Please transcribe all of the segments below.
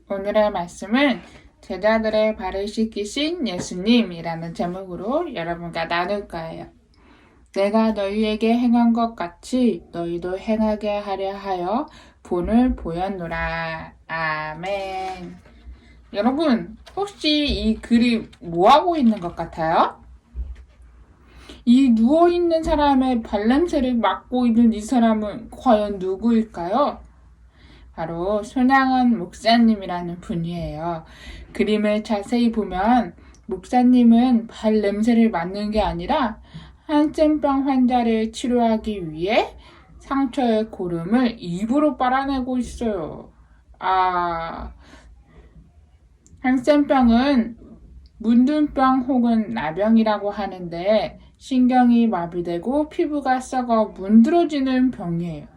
오늘의 말씀은 제자들의 발을 씻기신 예수님이라는 제목으로 여러분과 나눌 거예요. 내가 너희에게 행한 것 같이 너희도 행하게 하려 하여 본을 보였노라. 아멘. 여러분, 혹시 이 그림 뭐하고 있는 것 같아요? 이 누워있는 사람의 발냄새를 맡고 있는 이 사람은 과연 누구일까요? 바로 손양원 목사님이라는 분이에요. 그림을 자세히 보면 목사님은 발냄새를 맡는 게 아니라 한센병 환자를 치료하기 위해 상처의 고름을 입으로 빨아내고 있어요. 한센병은 문둥병 혹은 나병이라고 하는데 신경이 마비되고 피부가 썩어 문드러지는 병이에요.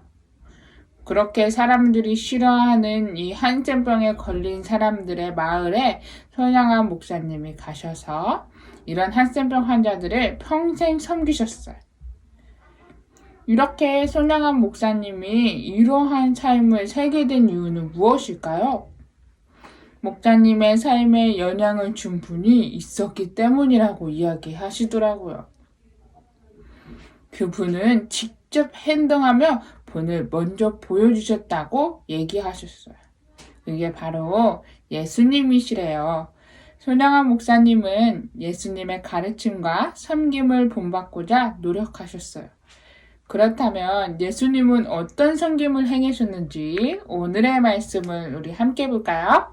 그렇게 사람들이 싫어하는 이 한센병에 걸린 사람들의 마을에 손양원 목사님이 가셔서 이런 한센병 환자들을 평생 섬기셨어요. 이렇게 손양원 목사님이 이러한 삶을 살게 된 이유는 무엇일까요? 목사님의 삶에 영향을 준 분이 있었기 때문이라고 이야기하시더라고요. 그분은 직접 행동하며 본을 먼저 보여주셨다고 얘기하셨어요. 이게 바로 예수님이시래요. 손양원 목사님은 예수님의 가르침과 섬김을 본받고자 노력하셨어요. 그렇다면 예수님은 어떤 섬김을 행하셨는지 오늘의 말씀을 우리 함께 볼까요?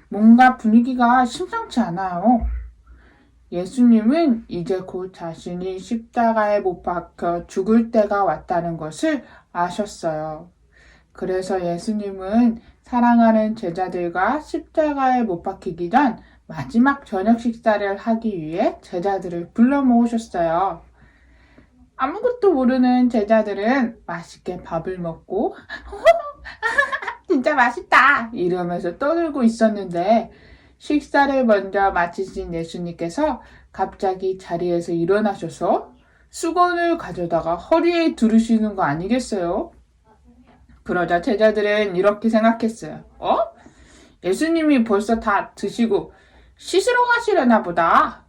뭔가 분위기가 심상치 않아요. 예수님은 이제 곧 자신이 십자가에 못 박혀 죽을 때가 왔다는 것을 아셨어요. 그래서 예수님은 사랑하는 제자들과 십자가에 못 박히기 전 마지막 저녁 식사를 하기 위해 제자들을 불러 모으셨어요. 아무것도 모르는 제자들은 맛있게 밥을 먹고 진짜 맛있다 이러면서 떠들고 있었는데 식사를 먼저 마치신 예수님께서 갑자기 자리에서 일어나셔서 수건을 가져다가 허리에 두르시는 거 아니겠어요? 그러자 제자들은 이렇게 생각했어요. 예수님이 벌써 다 드시고 씻으러 가시려나 보다.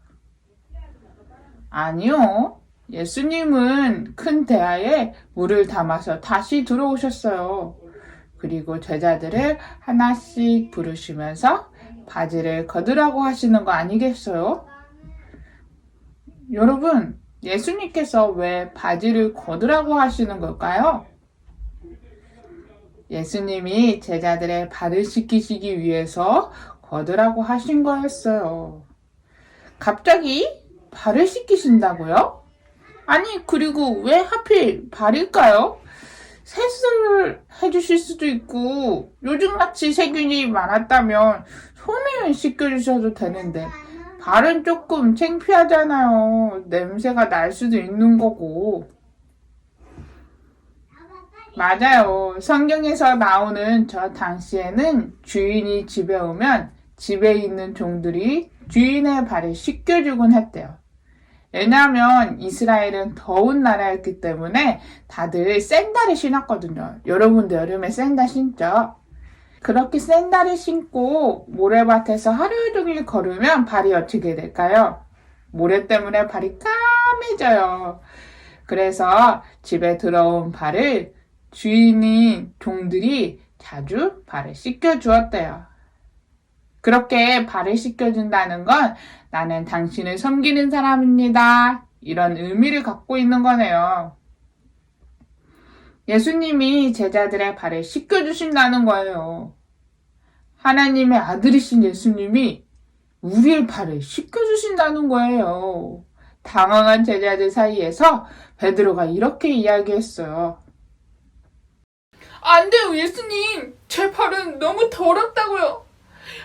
아니요. 예수님은 큰 대야에 물을 담아서 다시 들어오셨어요. 그리고 제자들을 하나씩 부르시면서 바지를 걷으라고 하시는 거 아니겠어요? 여러분, 예수님께서 왜 바지를 걷으라고 하시는 걸까요? 예수님이 제자들의 발을 씻기시기 위해서 걷으라고 하신 거였어요. 갑자기 발을 씻기신다고요? 아니, 그리고 왜 하필 발일까요? 세수를 해주실 수도 있고 요즘같이 세균이 많았다면 손을 씻겨주셔도 되는데 발은 조금 창피하잖아요. 냄새가 날 수도 있는 거고. 맞아요. 성경에서 나오는 저 당시에는 주인이 집에 오면 집에 있는 종들이 주인의 발을 씻겨주곤 했대요. 왜냐하면 이스라엘은 더운 나라였기 때문에 다들 샌들을 신었거든요. 여러분도 여름에 샌들 신죠? 그렇게 샌들을 신고 모래밭에서 하루 종일 걸으면 발이 어떻게 될까요? 모래 때문에 발이 까매져요. 그래서 집에 들어온 발을 주인인 종들이 자주 발을 씻겨주었대요. 그렇게 발을 씻겨준다는 건 나는 당신을 섬기는 사람입니다. 이런 의미를 갖고 있는 거네요. 예수님이 제자들의 발을 씻겨주신다는 거예요. 하나님의 아들이신 예수님이 우리의 발을 씻겨주신다는 거예요. 당황한 제자들 사이에서 베드로가 이렇게 이야기했어요. 안 돼요, 예수님. 제 발은 너무 더럽다고요.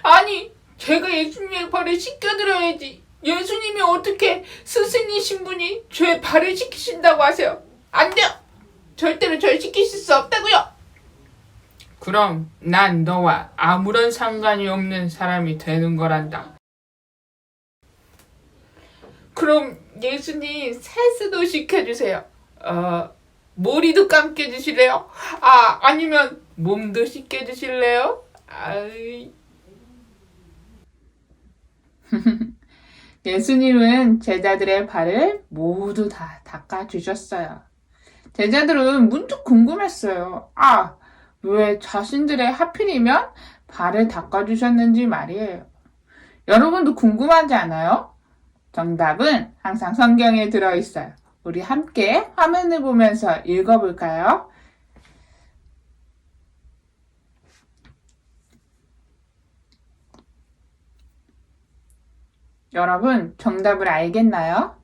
아니, 제가 예수님의 발을 씻겨드려야지. 예수님이 어떻게 스승이신 분이 제 발을 씻기신다고 하세요? 안 돼요. 절대로 절 씻기실 수 없다고요. 그럼 난 너와 아무런 상관이 없는 사람이 되는 거란다. 그럼 예수님 세수도 시켜주세요. 머리도 감겨주실래요? 아니면 몸도 씻겨주실래요? 아이. 예수님은 제자들의 발을 모두 다 닦아주셨어요. 제자들은 문득 궁금했어요. 왜 자신들의 하필이면 발을 닦아주셨는지 말이에요. 여러분도 궁금하지 않아요? 정답은 항상 성경에 들어있어요. 우리 함께 화면을 보면서 읽어볼까요? 여러분, 정답을 알겠나요?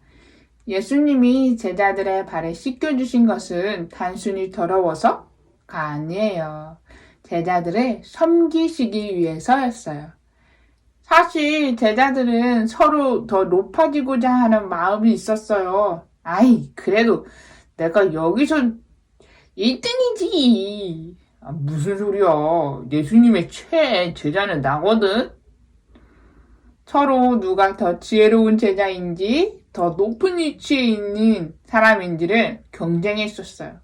예수님이 제자들의 발을 씻겨주신 것은 단순히 더러워서가 아니에요. 제자들을 섬기시기 위해서였어요. 사실 제자들은 서로 더 높아지고자 하는 마음이 있었어요. 그래도 내가 여기서 1등이지. 무슨 소리야. 예수님의 최애 제자는 나거든. 서로 누가 더 지혜로운 제자인지 더 높은 위치에 있는 사람인지를 경쟁했었어요.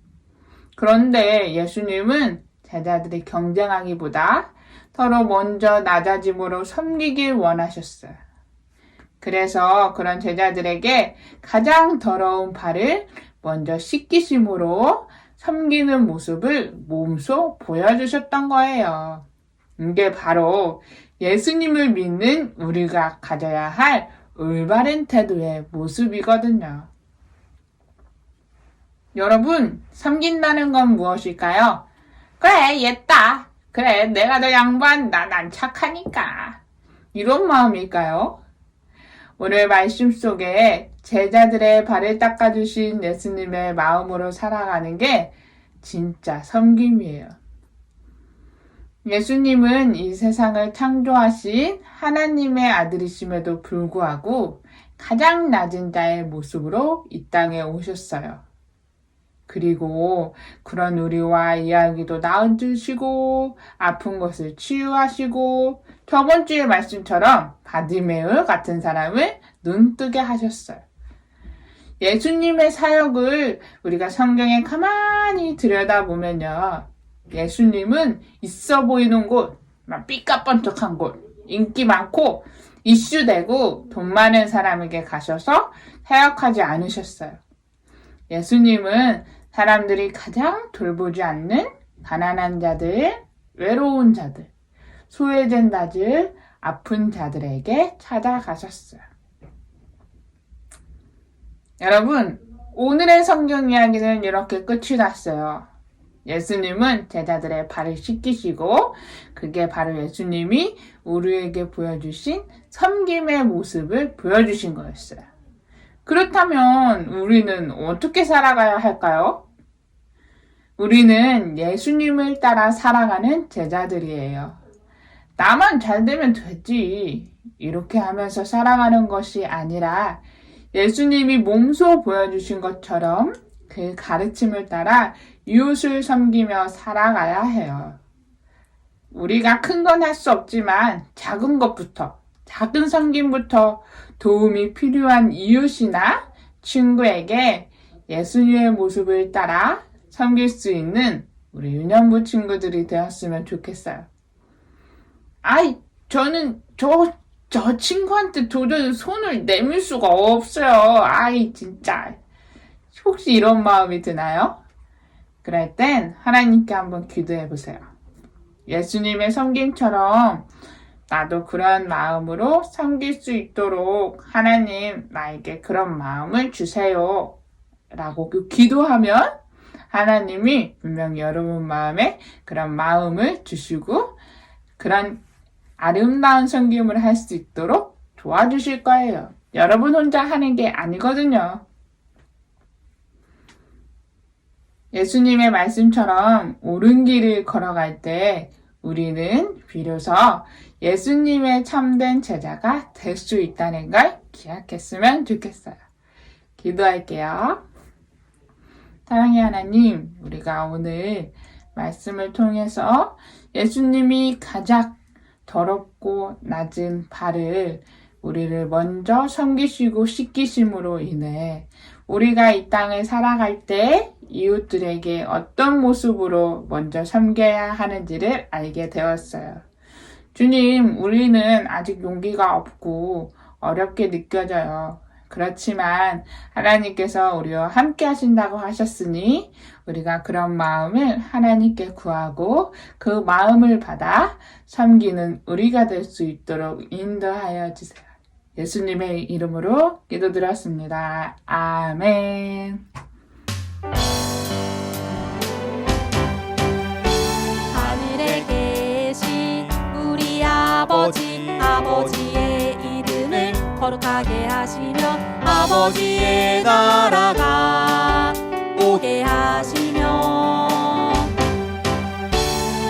그런데 예수님은 제자들이 경쟁하기보다 서로 먼저 낮아짐으로 섬기길 원하셨어요. 그래서 그런 제자들에게 가장 더러운 발을 먼저 씻기심으로 섬기는 모습을 몸소 보여주셨던 거예요. 이게 바로 예수님을 믿는 우리가 가져야 할 올바른 태도의 모습이거든요. 여러분, 섬긴다는 건 무엇일까요? 그래, 얘다. 그래, 내가 너 양보한다. 난 착하니까. 이런 마음일까요? 오늘 말씀 속에 제자들의 발을 닦아주신 예수님의 마음으로 살아가는 게 진짜 섬김이에요. 예수님은 이 세상을 창조하신 하나님의 아들이심에도 불구하고 가장 낮은 자의 모습으로 이 땅에 오셨어요. 그리고 그런 우리와 이야기도 나눠주시고 아픈 것을 치유하시고 저번 주의 말씀처럼 바디메우 같은 사람을 눈뜨게 하셨어요. 예수님의 사역을 우리가 성경에 가만히 들여다보면요. 예수님은 있어 보이는 곳, 삐까뻔쩍한 곳, 인기 많고 이슈되고 돈 많은 사람에게 가셔서 사역하지 않으셨어요. 예수님은 사람들이 가장 돌보지 않는 가난한 자들, 외로운 자들, 소외된 자들, 아픈 자들에게 찾아가셨어요. 여러분, 오늘의 성경 이야기는 이렇게 끝이 났어요. 예수님은 제자들의 발을 씻기시고 그게 바로 예수님이 우리에게 보여주신 섬김의 모습을 보여주신 거였어요. 그렇다면 우리는 어떻게 살아가야 할까요? 우리는 예수님을 따라 살아가는 제자들이에요. 나만 잘 되면 되지. 이렇게 하면서 살아가는 것이 아니라 예수님이 몸소 보여주신 것처럼 그 가르침을 따라 이웃을 섬기며 살아가야 해요. 우리가 큰 건 할 수 없지만 작은 것부터, 작은 섬김부터 도움이 필요한 이웃이나 친구에게 예수님의 모습을 따라 섬길 수 있는 우리 유년부 친구들이 되었으면 좋겠어요. 저는 저 친구한테 도저히 손을 내밀 수가 없어요. 진짜. 혹시 이런 마음이 드나요? 그럴 땐 하나님께 한번 기도해 보세요. 예수님의 섬김처럼 나도 그런 마음으로 섬길 수 있도록 하나님 나에게 그런 마음을 주세요. 라고 기도하면 하나님이 분명히 여러분 마음에 그런 마음을 주시고 그런 아름다운 섬김을 할 수 있도록 도와주실 거예요. 여러분 혼자 하는 게 아니거든요. 예수님의 말씀처럼 옳은 길을 걸어갈 때 우리는 비로소 예수님의 참된 제자가 될 수 있다는 걸 기억했으면 좋겠어요. 기도할게요. 사랑의 하나님, 우리가 오늘 말씀을 통해서 예수님이 가장 더럽고 낮은 발을 우리를 먼저 섬기시고 씻기심으로 인해 우리가 이 땅을 살아갈 때 이웃들에게 어떤 모습으로 먼저 섬겨야 하는지를 알게 되었어요. 주님, 우리는 아직 용기가 없고 어렵게 느껴져요. 그렇지만 하나님께서 우리와 함께 하신다고 하셨으니 우리가 그런 마음을 하나님께 구하고 그 마음을 받아 섬기는 우리가 될 수 있도록 인도하여 주세요. 예수님의 이름으로 기도드렸습니다. 아멘. 하늘에 계신 우리 아버지의 이름을 거룩하게 하시며 아버지의 나라가 오게 하시며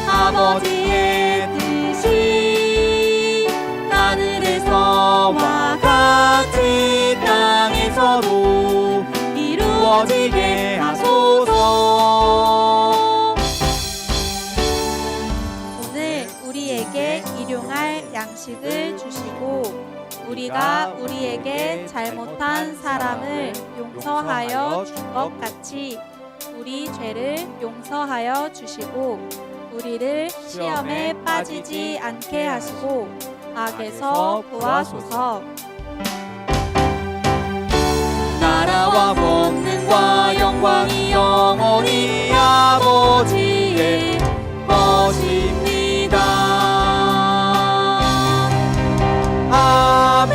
아버지의 뜻이 하늘에서와 같이 땅에서도 이루어지게 하소서. 오늘 우리에게 일용할 양식을 주시고 우리가 우리에게 잘못한 사람을 용서하여 준 것 같이 우리 죄를 용서하여 주시고 우리를 시험에 빠지지 않게 하시고 악에서 구하소서. 나라와 권능과 영광이 영원히 아버지의 것입니다. 아멘.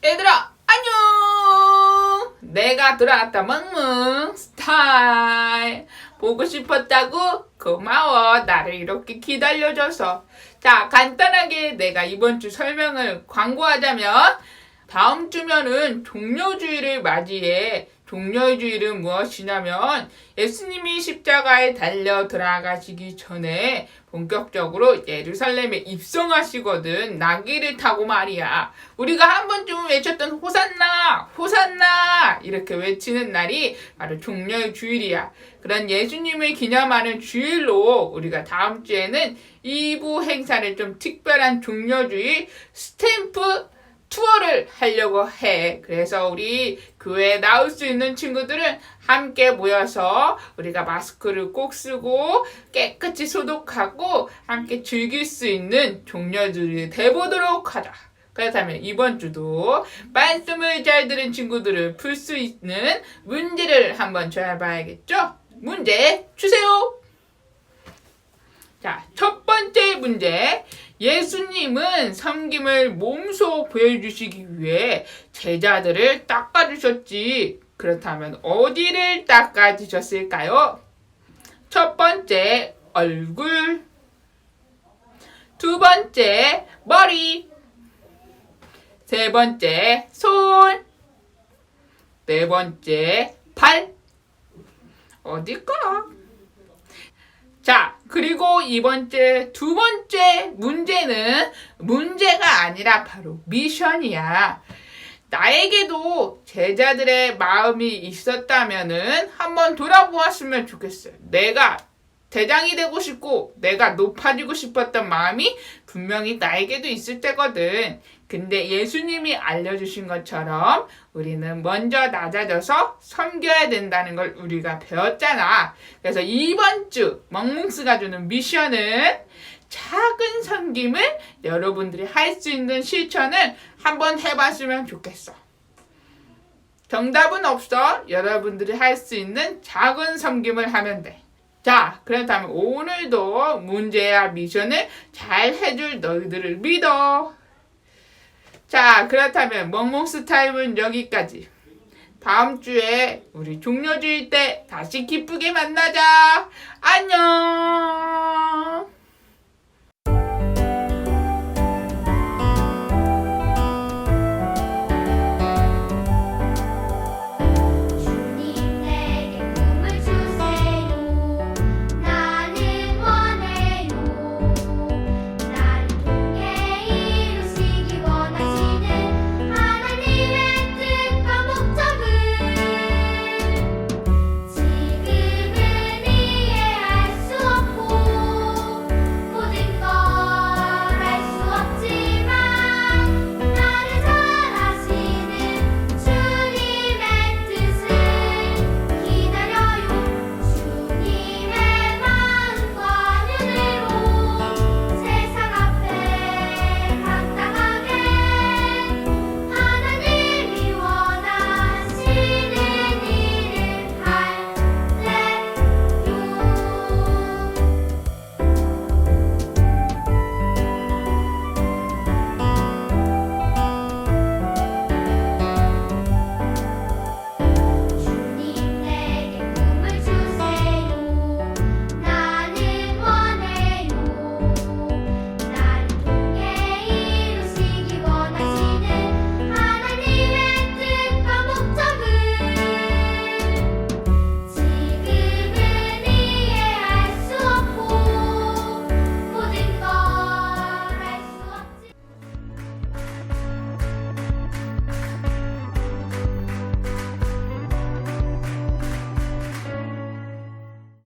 얘들아, 안녕! 내가 돌아왔다, 멍멍 스타일. 보고 싶었다고? 고마워. 나를 이렇게 기다려줘서. 자, 간단하게 내가 이번 주 설명을 광고하자면 다음 주면은 종려주의를 맞이해. 종려의 주일은 무엇이냐면 예수님이 십자가에 달려 돌아가시기 전에 본격적으로 예루살렘에 입성하시거든. 나귀를 타고 말이야. 우리가 한 번쯤 외쳤던 호산나 호산나 이렇게 외치는 날이 바로 종려의 주일이야. 그런 예수님을 기념하는 주일로 우리가 다음 주에는 2부 행사를 좀 특별한 종려주일 스탬프 투어를 하려고 해. 그래서 우리 교회에 나올 수 있는 친구들은 함께 모여서 우리가 마스크를 꼭 쓰고 깨끗이 소독하고 함께 즐길 수 있는 종려주일이 돼보도록 하자. 그렇다면 이번 주도 말씀을 잘 들은 친구들을 풀 수 있는 문제를 한번 줘봐야겠죠? 문제 주세요. 자, 첫 번째 문제. 예수님은 섬김을 몸소 보여주시기 위해 제자들을 닦아주셨지. 그렇다면 어디를 닦아주셨을까요? 첫 번째, 얼굴. 두 번째, 머리. 세 번째, 손. 네 번째, 발. 어딜까? 자, 그리고 두 번째 문제는 문제가 아니라 바로 미션이야. 나에게도 제자들의 마음이 있었다면은 한번 돌아보았으면 좋겠어요. 내가 대장이 되고 싶고 내가 높아지고 싶었던 마음이 분명히 나에게도 있을 때거든. 근데 예수님이 알려주신 것처럼 우리는 먼저 낮아져서 섬겨야 된다는 걸 우리가 배웠잖아. 그래서 이번 주 멍뭉스가 주는 미션은 작은 섬김을 여러분들이 할 수 있는 실천을 한번 해봤으면 좋겠어. 정답은 없어. 여러분들이 할 수 있는 작은 섬김을 하면 돼. 자, 그렇다면 오늘도 문제야 미션을 잘 해줄 너희들을 믿어. 자, 그렇다면 멍멍스 타임은 여기까지. 다음 주에 우리 종려주일 때 다시 기쁘게 만나자. 안녕.